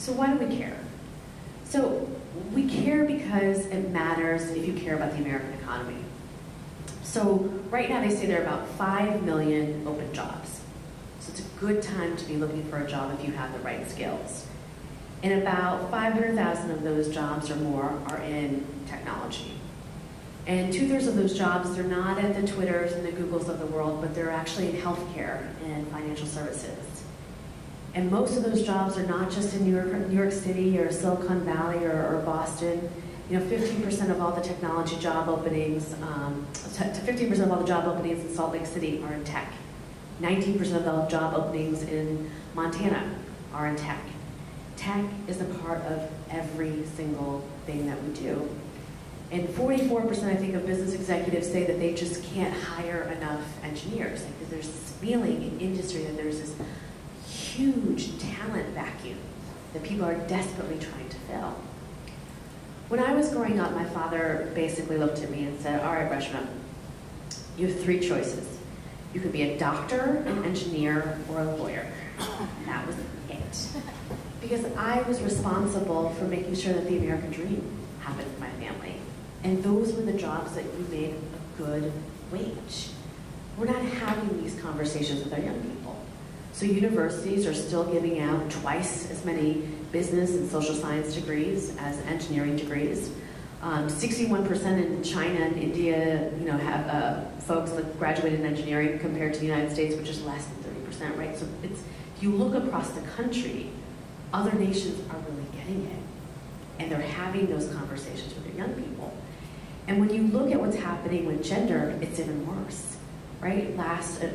So why do we care? So we care because it matters if you care about the American economy. So right now they say there are about 5 million open jobs. So it's a good time to be looking for a job if you have the right skills. And about 500,000 of those jobs or more are in technology. And 2/3 of those jobs, they're not at the Twitters and the Googles of the world, but they're actually in healthcare and financial services. And most of those jobs are not just in New York City or Silicon Valley or Boston. 15% of all the technology job openings, 15% of all the job openings in Salt Lake City are in tech. 19% of all job openings in Montana are in tech. Tech is a part of every single thing that we do. And 44%, I think, of business executives say that they just can't hire enough engineers. Like, there's this feeling in industry that there's this huge talent vacuum that people are desperately trying to fill. When I was growing up, my father basically looked at me and said, all right, Reshma, you have 3 choices. You could be a doctor, an engineer, or a lawyer. And that was it. Because I was responsible for making sure that the American dream happened for my family. And those were the jobs that you made a good wage. We're not having these conversations with our young people. So universities are still giving out twice as many business and social science degrees as engineering degrees. 61% in China and India, have folks that graduated in engineering compared to the United States, which is less than 30%, right? So if you look across the country, other nations are really getting it. And they're having those conversations with their young people. And when you look at what's happening with gender, it's even worse, right?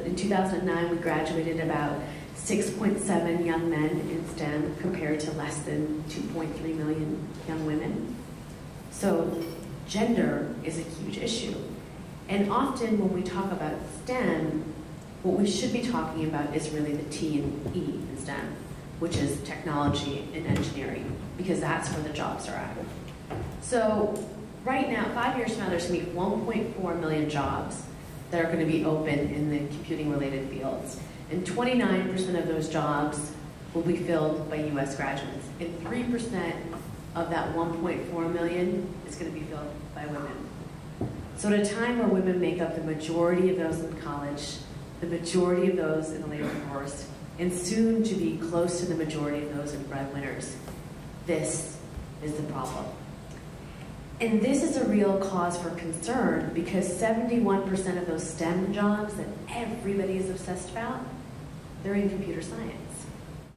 In 2009, we graduated about 6.7 young men in STEM compared to less than 2.3 million young women. So gender is a huge issue. And often when we talk about STEM, what we should be talking about is really the T and E in STEM, which is technology and engineering, because that's where the jobs are at. So right now, 5 years from now, there's going to be 1.4 million jobs that are going to be open in the computing-related fields. And 29% of those jobs will be filled by US graduates. And 3% of that 1.4 million is going to be filled by women. So at a time where women make up the majority of those in college, the majority of those in the labor force, and soon to be close to the majority of those in breadwinners, this is the problem. And this is a real cause for concern because 71% of those STEM jobs that everybody is obsessed about, they're in computer science.